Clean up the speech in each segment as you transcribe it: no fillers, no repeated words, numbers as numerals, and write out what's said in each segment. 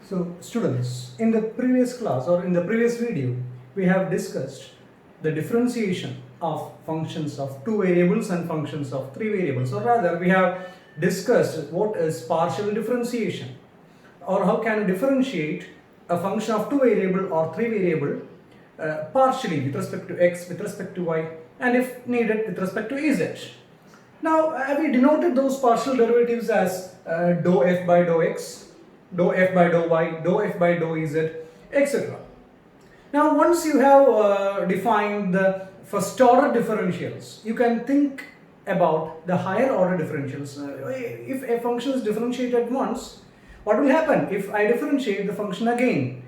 So students, in the previous class or in the previous video, we have discussed the differentiation of functions of two variables and functions of three variables, or rather we have discussed what is partial differentiation, or how can you differentiate a function of two variable or three variable partially with respect to x, with respect to y, and if needed with respect to z. Now we denoted those partial derivatives as dou f by dou x, dou f by dou y, dou f by dou z, etc. Now once you have defined the first order differentials, you can think about the higher order differentials. If a function is differentiated once, what will happen if I differentiate the function again?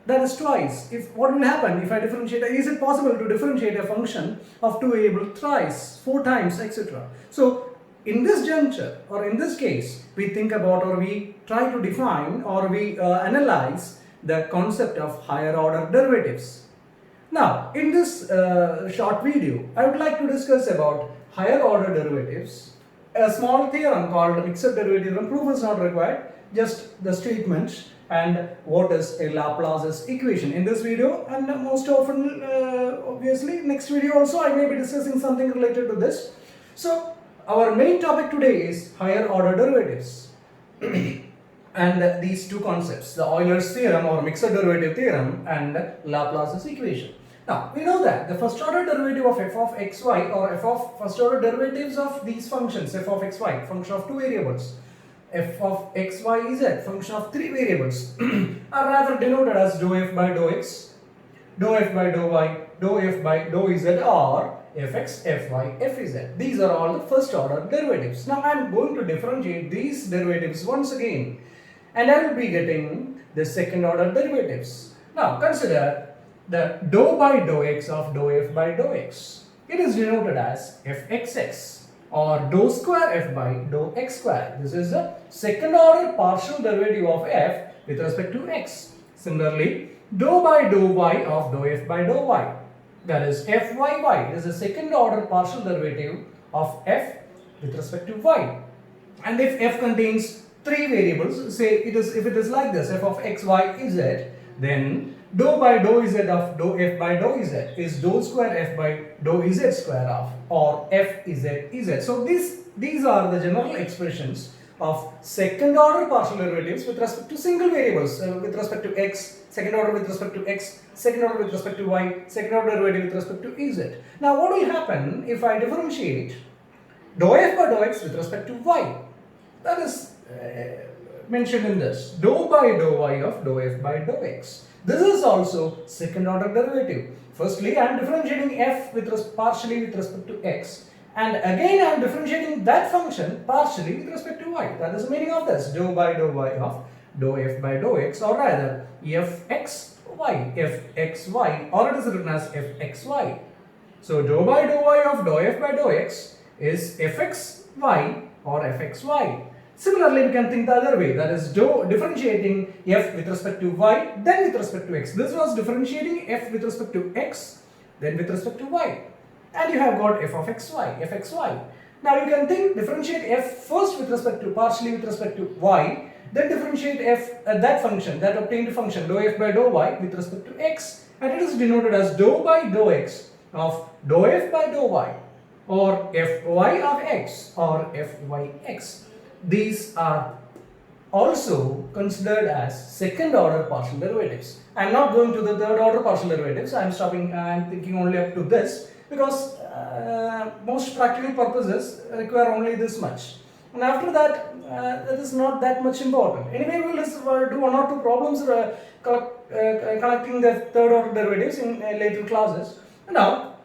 That is twice. What will happen if I differentiate? Is it possible to differentiate a function of two variables thrice, four times, etc.? So in this juncture, or in this case, we think about, or we try to define, or we analyze the concept of higher order derivatives. Now in this short video, I would like to discuss about higher order derivatives, a small theorem called mixed derivative theorem. Proof is not required, just the statement and what is a Laplace equation in this video, and most often obviously next video also I may be discussing something related to this. So our main topic today is higher order derivatives and these two concepts, the Euler's theorem or mixed derivative theorem and Laplace's equation. Now we know that the first order derivative of f of xy, or f of first order derivatives of these functions, f of xy, function of two variables, f of x, y, z, function of three variables, are rather denoted as dou f by dou x, dou f by dou y, dou f by dou z, or fx, fy, fz. These are all the first order derivatives. Now I am going to differentiate these derivatives once again, and I will be getting the second order derivatives. Now consider the dou by dou x of dou f by dou x. It is denoted as fxx, or dou square f by dou x square. This is the second order partial derivative of f with respect to x. Similarly, dou by dou y of dou f by dou y, that is fyy, is the second order partial derivative of f with respect to y. And if f contains three variables, say if it is like this, f of x, y, z, then dou by dou z of dou f by dou z is dou square f by dou z square of, or f z z. So these are the general expressions of second order partial derivatives with respect to single variables, with respect to x, second order with respect to x, second order with respect to y, second order derivative with respect to z. Now what will happen if I differentiate dou f by dou x with respect to y? That is mentioned in this, dou by dou y of dou f by dou x. This is also second order derivative. Firstly, I am differentiating f partially with respect to x, and again I am differentiating that function partially with respect to y. That is the meaning of this, dou by dou y of dou f by dou x, or rather fxy, fxy, or it is written as fxy. So dou by dou y of dou f by dou x is fxy or fxy. Similarly, we can think the other way, that is differentiating f with respect to y, then with respect to x. This was differentiating f with respect to x, then with respect to y. And you have got f of xy, fxy. Now you can think differentiate f first with respect to, partially with respect to y, then differentiate f, that function, that obtained function, dou f by dou y with respect to x. And it is denoted as dou by dou x of dou f by dou y, or fy of x, or fyx. These are also considered as second order partial derivatives. I am not going to the third order partial derivatives. I am stopping, I am thinking only up to this, because most practical purposes require only this much. And after that, that is not that much important. Anyway, we will do one or two problems connecting the third order derivatives in later classes. Now,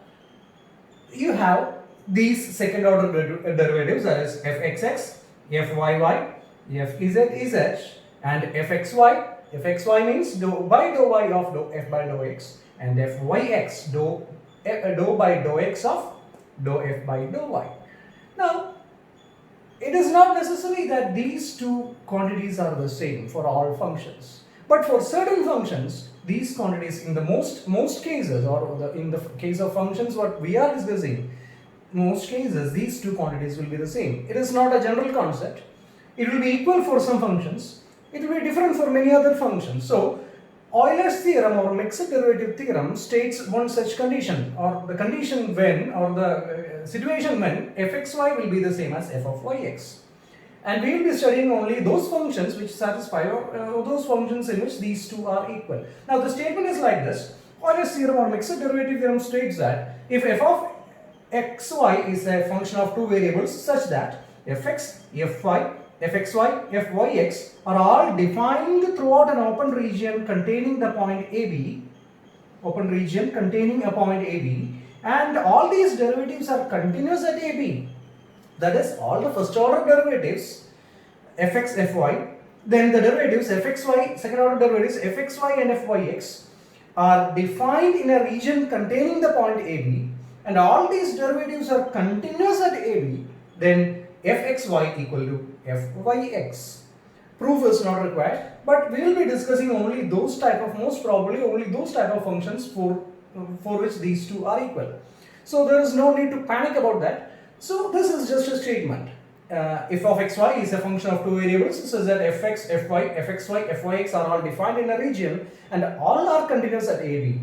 you have these second order derivatives, that is fxx, fyy, fzz, and fxy. Fxy means dou by dou y of dou f by dou x, and fyx, dou by dou x of dou f by dou y. Now, it is not necessary that these two quantities are the same for all functions, but for certain functions, these quantities, in the most cases, or in the case of functions what we are discussing, most cases these two quantities will be the same. It is not a general concept. It will be equal for some functions, it will be different for many other functions. So Euler's theorem or mixed derivative theorem states one such condition, or the condition when, or the situation when fxy will be the same as f of yx. And we will be studying only those functions which satisfy, or those functions in which these two are equal. Now the statement is like this: Euler's theorem or mixed derivative theorem states that if f of xy is a function of two variables such that fx, fy, fxy, fyx are all defined throughout an open region containing the point AB, open region containing a point AB, and all these derivatives are continuous at AB. That is, all the first order derivatives fx, fy, then the derivatives fxy, second order derivatives fxy and fyx are defined in a region containing the point AB, and all these derivatives are continuous at AB, then fxy equal to fyx. Proof is not required, but we will be discussing only those type of, most probably only those type of functions for which these two are equal. So there is no need to panic about that. So this is just a statement. F of xy is a function of two variables such that fx, fy, fxy, fyx are all defined in a region and all are continuous at AB.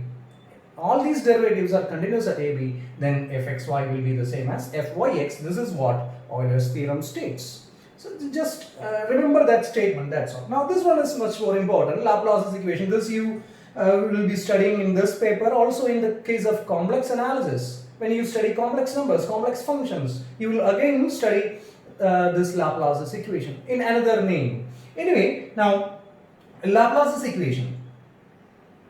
All these derivatives are continuous at AB, then fxy will be the same as fyx. This is what Euler's theorem states. So just remember that statement, that's all. Now this one is much more important, Laplace's equation. This you will be studying in this paper, also in the case of complex analysis. When you study complex numbers, complex functions, you will again study this Laplace's equation in another name. Anyway, now Laplace's equation,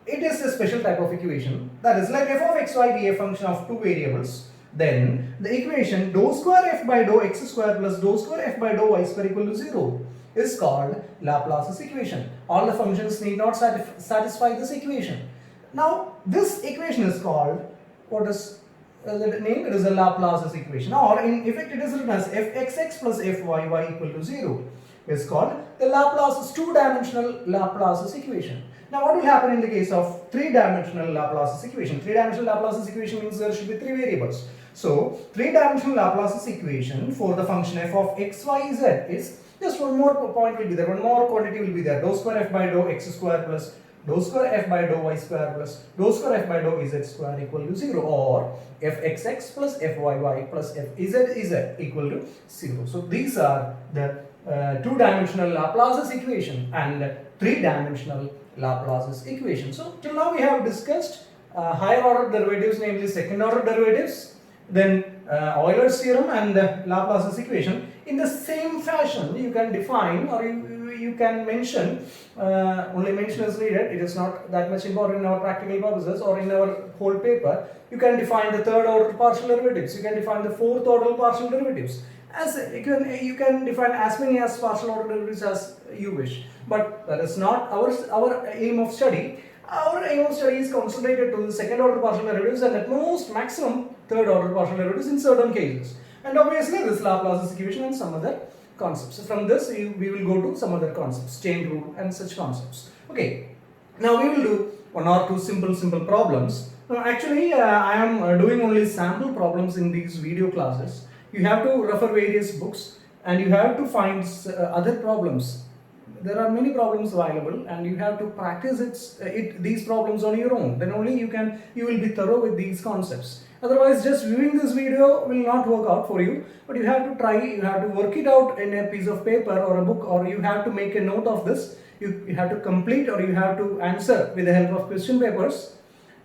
it is a special type of equation, that is like f of xy be a function of two variables, then the equation dou square f by dou x square plus dou square f by dou y square equal to 0 is called Laplace's equation. All the functions need not satisfy this equation. Now this equation is called, what is the name? It is a Laplace's equation, or in effect it is written as fxx plus fyy equal to 0 is called the Laplace's two-dimensional Laplace's equation. Now what will happen in the case of three-dimensional Laplace's equation? Three-dimensional Laplace's equation means there should be three variables. So three-dimensional Laplace's equation for the function f of x, y, z is just one more point will be there, one more quantity will be there, dou square f by dou x square plus dou square f by dou y square plus dou square f by dou z square equal to 0, or fxx plus fyy plus fzz equal to 0. So these are the two-dimensional Laplace's equation and three-dimensional Laplace's equation. So till now we have discussed higher order derivatives, namely second order derivatives, then Euler's theorem and Laplace's equation. In the same fashion you can define, or you can mention, only mention is needed, it is not that much important in our practical purposes or in our whole paper. You can define the third order partial derivatives, you can define the fourth order partial derivatives. As you can define as many as partial order derivatives as you wish, but that is not our aim of study. Our aim of study is concentrated to the second order partial derivatives and at most maximum third order partial derivatives in certain cases, and obviously this Laplace's equation and some other concepts. So from this we will go to some other concepts, chain rule and such concepts. Okay, now we will do one or two simple problems. Now actually I am doing only sample problems in these video classes. You have to refer various books and you have to find other problems. There are many problems available and you have to practice these problems on your own. Then only you will be thorough with these concepts. Otherwise just viewing this video will not work out for you, but you have to try, you have to work it out in a piece of paper or a book, or you have to make a note of this. You have to complete, or you have to answer with the help of question papers,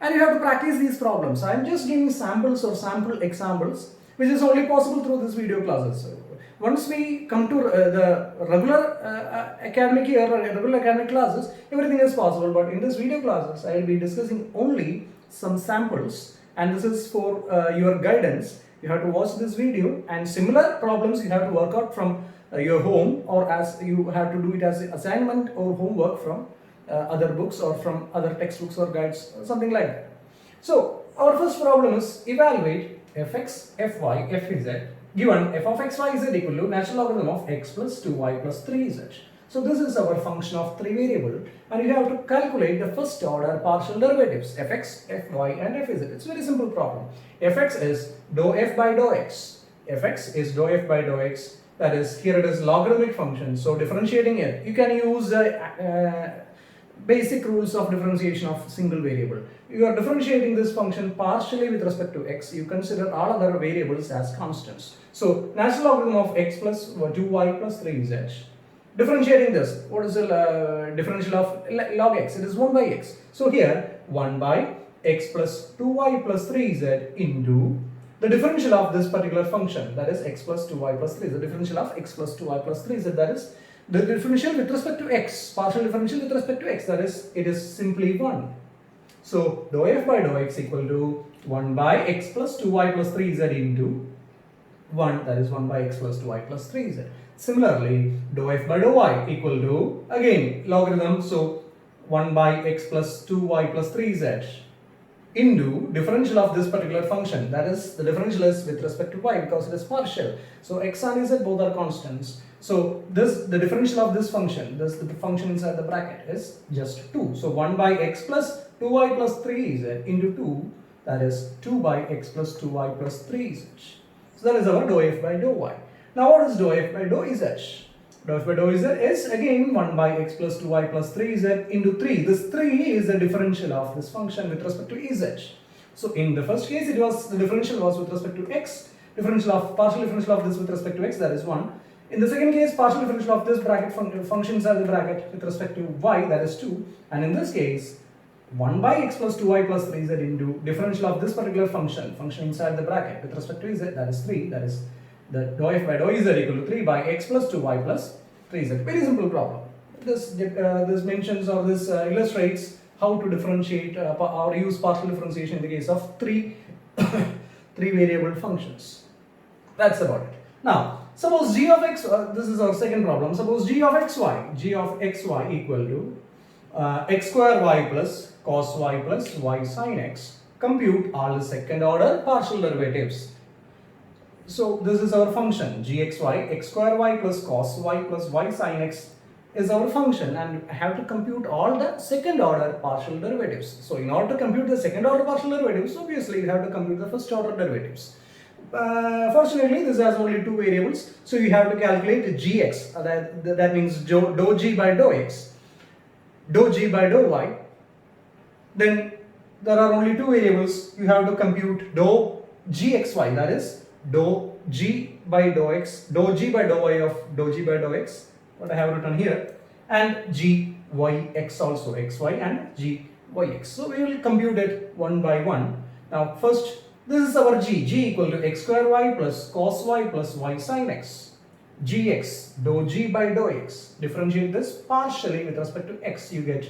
and you have to practice these problems. I am just giving samples or sample examples, which is only possible through this video classes. So once we come to the regular academic year or regular academic classes, everything is possible, but in this video classes I will be discussing only some samples, and this is for your guidance. You have to watch this video, and similar problems you have to work out from your home, or as you have to do it as assignment or homework from other books or from other textbooks or guides, something like that. So our first problem is evaluate fx, fy, fz given f of xy is equal to natural logarithm of x plus 2y plus 3z. So this is our function of three variable, and you have to calculate the first order partial derivatives fx, fy and fz. It's a very simple problem. Fx is dou f by dou x, fx is dou f by dou x, that is, here it is logarithmic function, so differentiating it, you can use basic rules of differentiation of single variable. You are differentiating this function partially with respect to x, you consider all other variables as constants. So natural logarithm of x plus 2y plus 3z. Differentiating this, what is the differential of log x? It is 1 by x. So here 1 by x plus 2y plus 3z into the differential of this particular function, that is x plus 2y plus 3, the differential of x plus 2y plus 3z, that is the differential with respect to x, partial differential with respect to x, that is, it is simply 1. So dou f by dou x equal to 1 by x plus 2y plus 3z into 1, that is 1 by x plus 2y plus 3z. Similarly, dou f by dou y equal to, again, logarithm, so 1 by x plus 2y plus 3z into differential of this particular function, that is, the differential is with respect to y because it is partial. So x and z both are constants. So the differential of this function, the function inside the bracket is just 2. So 1 by x plus 2y plus 3z into 2, that is 2 by x plus 2y plus 3z. So that is our dou f by dou y. Now what is dou f by dou z? Dou f by dou z is again 1 by x plus 2y plus 3z into 3. This 3 is the differential of this function with respect to z. So in the first case, it was the differential was with respect to x, partial differential of this with respect to x, that is 1. In the second case, partial differential of this bracket functions are the bracket with respect to y, that is 2. And in this case, 1 by x plus 2y plus 3z into differential of this particular function inside the bracket with respect to z, that is 3, that is the dou f by dou z equal to 3 by x plus 2y plus 3z. Very simple problem. This mentions or this illustrates how to differentiate or use partial differentiation in the case of three variable functions. That's about it. Now, suppose g of x, this is our second problem. Suppose g of xy equal to x square y plus cos y plus y sin x. Compute all the second order partial derivatives. So this is our function gxy, x square y plus cos y plus y sin x is our function, and I have to compute all the second order partial derivatives. So in order to compute the second order partial derivatives, obviously you have to compute the first order derivatives. Fortunately, this has only two variables, so you have to calculate gx, that means dou g by dou x, dou g by dou y. Then there are only two variables, you have to compute dou gxy, that is dou g by dou x, dou g by dou y of dou g by dou x, what I have written here, and gyx also, xy and gyx. So we will compute it one by one. Now first, this is our g equal to x square y plus cos y plus y sin x. Gx, dou g by dou x. Differentiate this partially with respect to x, you get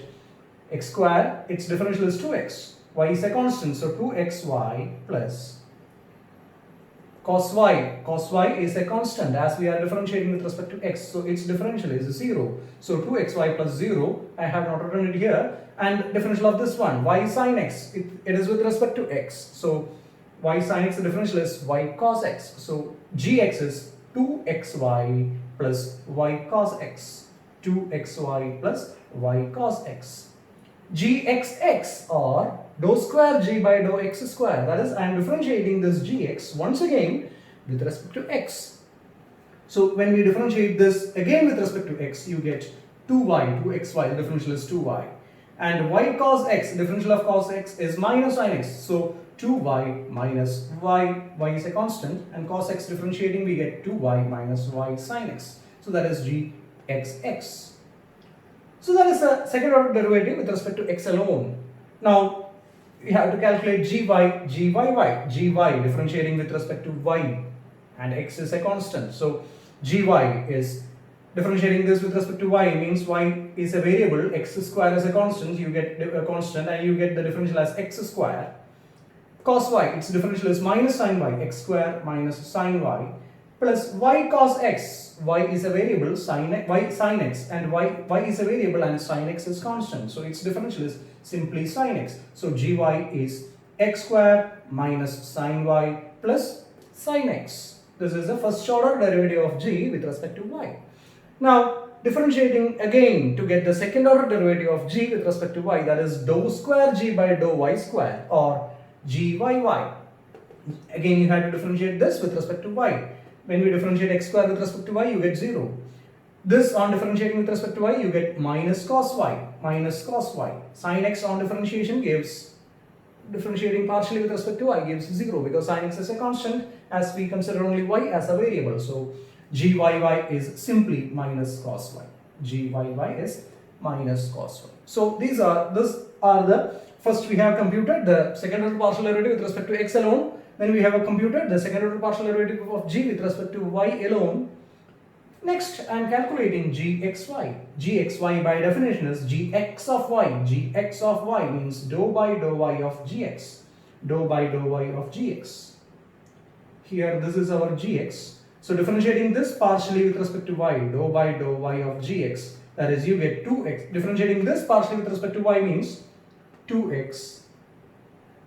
x square, its differential is 2x. Y is a constant, so 2xy plus cos y is a constant as we are differentiating with respect to x, so its differential is 0. So 2xy plus 0, I have not written it here, and differential of this one, y sin x, it is with respect to x. So y sin x, the differential is y cos x. So gx is 2xy plus y cos x. 2xy plus y cos x. Gxx or dou square g by dou x square, that is, I am differentiating this gx once again with respect to x. So when we differentiate this again with respect to x, you get 2xy, the differential is 2y, and y cos x, the differential of cos x is minus sin x, so 2y minus y is a constant, and cos x differentiating we get 2y minus y sin x, so that is gxx. So that is the second order derivative with respect to x alone. Now we have to calculate gyy differentiating with respect to y, and x is a constant. So gy is differentiating this with respect to y, means y is a variable, x square is a constant, you get a constant and you get the differential as x square. Cos y, its differential is minus sin y, x square minus sin y, plus y cos x, y is a variable, y sin x, and y is a variable and sin x is constant, so its differential is simply sin x. So gy is x square minus sin y plus sin x. This is the first order derivative of g with respect to y. Now differentiating again to get the second order derivative of g with respect to y, that is dou square g by dou y square or gyy. Again you have to differentiate this with respect to y. When we differentiate x square with respect to y, you get 0. This on differentiating with respect to y, you get minus cos y, minus cos y. Sin x on differentiation gives, differentiating partially with respect to y gives 0 because sin x is a constant as we consider only y as a variable. So gyy is simply minus cos y. Gyy is minus cos y. So these are the first we have computed the second order partial derivative with respect to x alone. Then we have computed the second order partial derivative of g with respect to y alone. Next, I am calculating gxy. Gxy by definition is gx of y. Gx of y means dou by dou y of gx. Dou by dou y of gx. Here this is our gx. So differentiating this partially with respect to y, dou by dou y of gx, that is you get 2x. Differentiating this partially with respect to y means 2x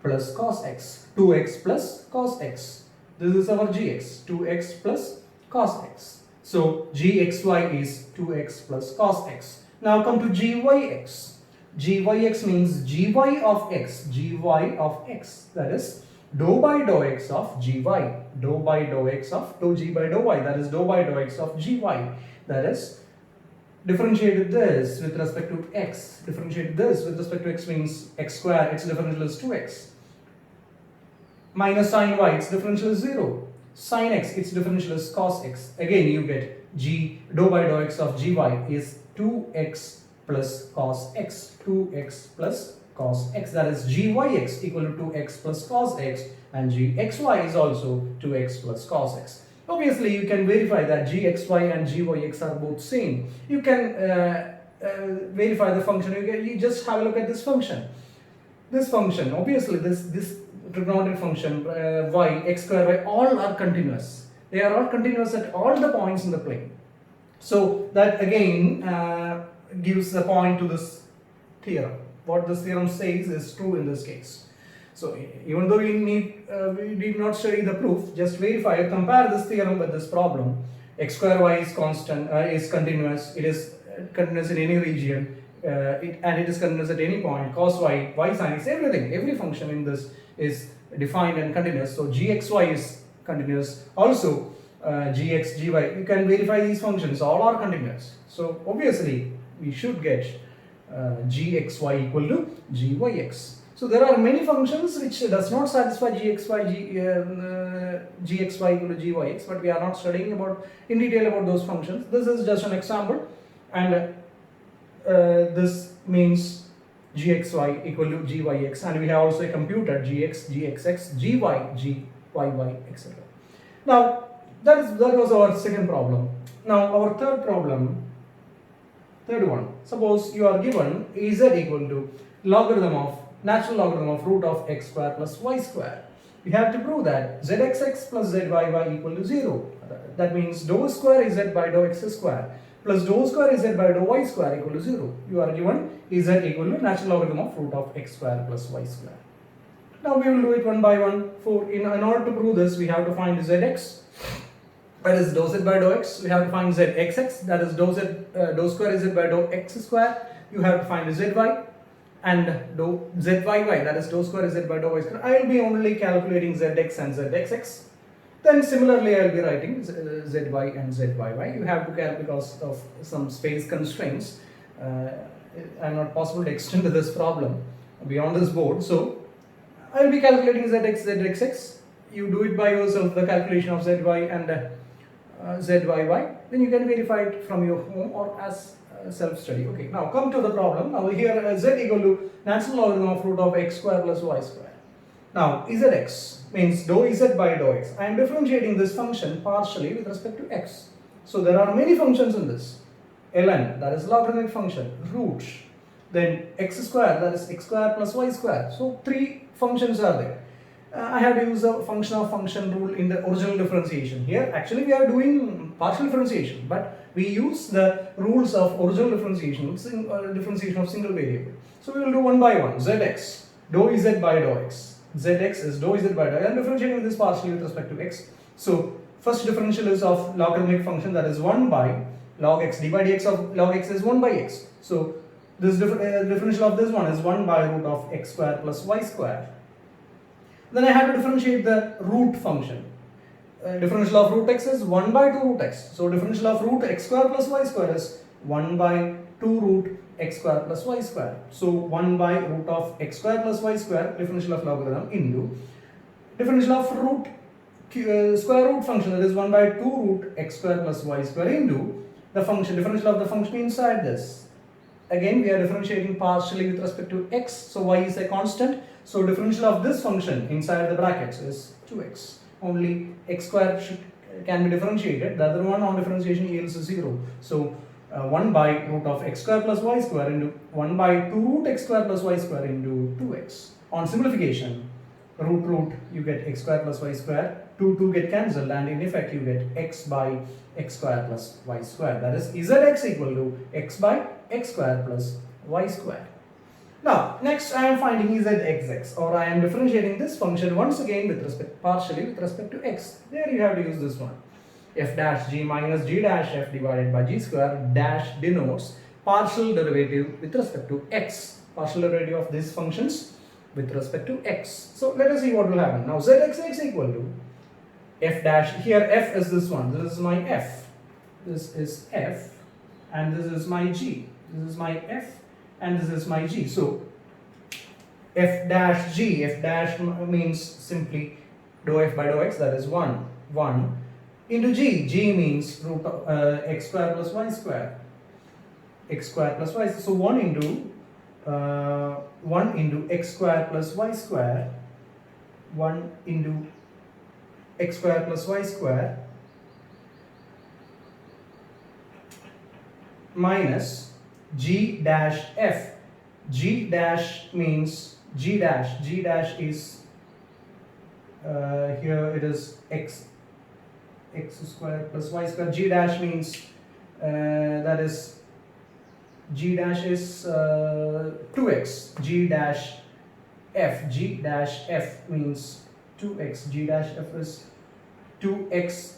plus cos x. 2x plus cos x. This is our gx. 2x plus cos x. So gxy is 2x plus cos x. Now come to gyx. Gyx means gy of x. Gy of x. That is dou by dou x of gy. Dou by dou x of dou g by dou y. That is dou by dou x of gy. That is differentiated this with respect to x. Differentiate this with respect to x means x square. Its differential is 2x. Minus sin y. Its differential is 0. Sin x, its differential is cos x. Again you get g dou by dou x of gy is 2x plus cos x. 2x plus cos x. That is gyx equal to 2x plus cos x, and gxy is also 2x plus cos x. Obviously you can verify that gxy and gyx are both same. You can verify the function. You just have a look at this function. This function, obviously this trigonometric function y, x square y, all are continuous. They are all continuous at all the points in the plane. So that again gives a point to this theorem. What this theorem says is true in this case. So even though we did not study the proof, just verify or compare this theorem with this problem. X square y is constant, is continuous. It is continuous in any region, and it is continuous at any point. Cos y, y sin x, everything, every function in this is defined and continuous. So gxy is continuous. Also gx, gy, you can verify these functions, all are continuous. So obviously we should get gxy equal to gyx. So there are many functions which does not satisfy gxy equal to gyx, but we are not studying in detail about those functions. This is just an example, and this means gxy equal to gyx, and we have also computed gx, gxx, gy, gyy, etc. Now that was our second problem. Now our third one. Suppose you are given z equal to natural logarithm of root of x square plus y square. We have to prove that zxx plus zyy equal to 0. That means dou square z by dou x square plus dou square z by dou y square equal to 0. You are given z equal to natural logarithm of root of x square plus y square. Now we will do it one by one. In order to prove this, we have to find zx, that is dou z by dou x. We have to find zxx, that is dou square z by dou x square. You have to find zy, and dou zyy, that is dou square z by dou y square. I will be only calculating zx and zxx. Then similarly I will be writing zy and zyy. You have to calculate because of some space constraints. I am not possible to extend this problem beyond this board. So I will be calculating zx, zxx. You do it by yourself, the calculation of zy and zyy. Then you can verify it from your home or as self-study. Okay, now come to the problem. Now here z equal to natural logarithm of root of x square plus y square. Now zx means dou z by dou x. I am differentiating this function partially with respect to x. So there are many functions in this. ln, that is logarithmic function, root, then x square, that is x square plus y square. So three functions are there. I have to use the function of function rule in the original differentiation. Here actually we are doing partial differentiation, but we use the rules of original differentiation, differentiation of single variable. So we will do one by one. Zx, dou z by dou x. Zx is dou z by dou x. I am differentiating this partially with respect to x. So first differential is of logarithmic function, that is 1 by log x. d by dx of log x is 1 by x. So this differential of this one is 1 by root of x square plus y square. Then I have to differentiate the root function. differential of root x is 1 by 2 root x. So differential of root x square plus y square is 1 by 2 root x square plus y square. So 1 by root of x square plus y square, differential of logarithm, into differential of root square root function, that is 1 by 2 root x square plus y square, into the function, differential of the function inside this. Again we are differentiating partially with respect to x, so y is a constant, so differential of this function inside the brackets is 2x. Only x square can be differentiated, the other one on differentiation yields 0. So 1 by root of x square plus y square into 1 by 2 root x square plus y square into 2x. On simplification, root you get x square plus y square, 2 get cancelled, and in effect you get x by x square plus y square, that is zx equal to x by x square plus y square. Now next I am finding zxx, or I am differentiating this function once again with respect, partially with respect to x. There you have to use this one. F dash g minus g dash f divided by g square dash denotes partial derivative with respect to x, partial derivative of these functions with respect to x. So let us see what will happen. Now zxx equal to f dash, here f is this one, this is my f, this is f, and this is my g, this is my f, and this is my g. So f dash g, f dash means simply dou f by dou x, that is 1 into g means root of x square plus y square, x square plus y, so 1 into x square plus y square, 1 into x square plus y square, minus g dash f. G dash means g dash is here it is x square plus y square. G dash means that is g dash is 2x. G dash f means 2x. G dash f is 2x.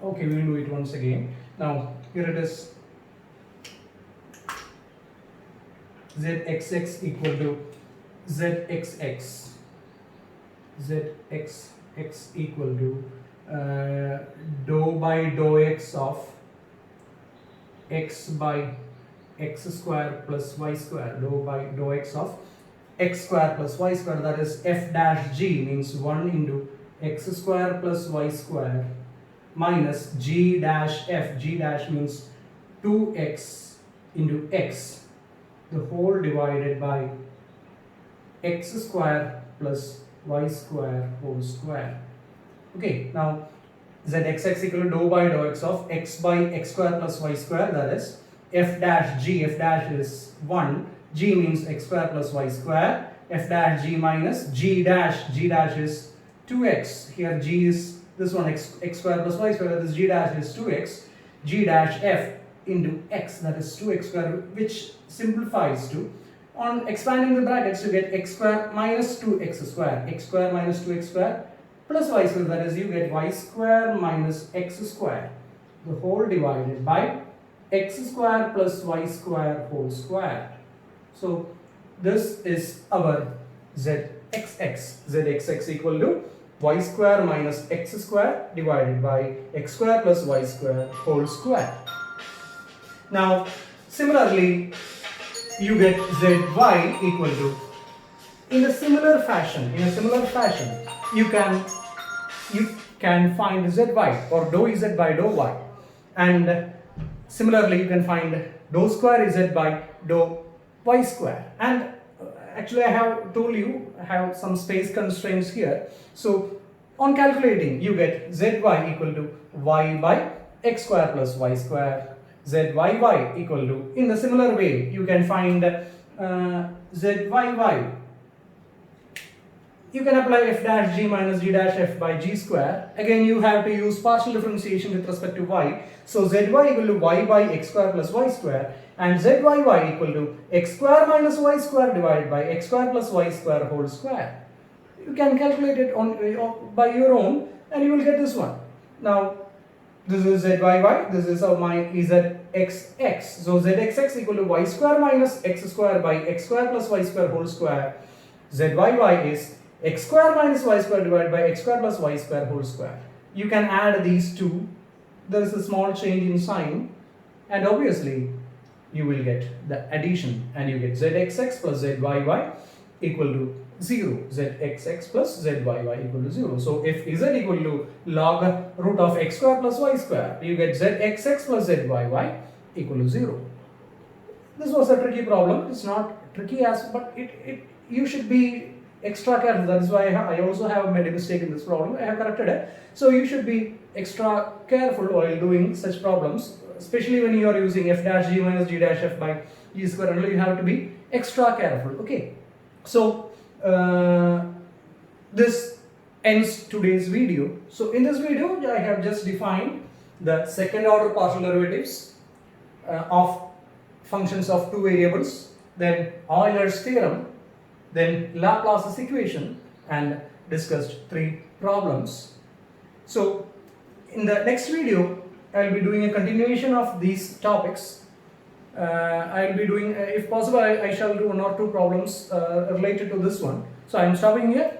Okay, we will do it once again. Now here it is, zxx equal to zxx equal to dou by dou x of x by x square plus y square, dou by dou x of x square plus y square, that is f dash g means 1 into x square plus y square, minus g dash f. G dash means 2x into x, the whole divided by x square plus y square whole square. Okay, now zxx equal to dou by dou x of x by x square plus y square, that is f dash g. F dash is 1, g means x square plus y square, f dash g minus g dash. G dash is 2x. Here g is this one, x square plus y square, that is g dash is 2x. G dash f into x, that is 2x square, which simplifies to, on expanding the brackets you get x square minus 2x square, x square minus 2x square plus y square, that is you get y square minus x square, the whole divided by x square plus y square whole square. So this is our zxx equal to y square minus x square divided by x square plus y square whole square. Now similarly you get zy equal to, in a similar fashion you can find zy or dou z by dou y, and similarly you can find dou square z by dou y square. And actually I have told you I have some space constraints here, so on calculating you get zy equal to y by x square plus y square, zyy equal to, in the similar way you can find zyy. You can apply f dash g minus g dash f by g square. Again you have to use partial differentiation with respect to y. So zy equal to y by x square plus y square, and zyy equal to x square minus y square divided by x square plus y square whole square. You can calculate it on by your own and you will get this one. Now this is zyy, this is my zxx. So zxx equal to y square minus x square by x square plus y square whole square. Zyy is x square minus y square divided by x square plus y square whole square. You can add these two. There is a small change in sign, and obviously you will get the addition, and you get zxx plus zyy equal to 0. Zxx plus zyy equal to 0. So if z equal to log root of x square plus y square, you get zxx plus zyy equal to 0. This was a tricky problem. It's not tricky as, but you should be extra careful. That is why I also have made a mistake in this problem. I have corrected it. So you should be extra careful while doing such problems, especially when you are using f dash g minus g dash f by g square. Only you have to be extra careful. Okay. So this ends today's video. So in this video, I have just defined the second order partial derivatives of functions of two variables, then Euler's theorem, then Laplace's equation, and discussed three problems. So in the next video, I will be doing a continuation of these topics. I will be doing, if possible, I shall do one or two problems related to this one. So I am stopping here.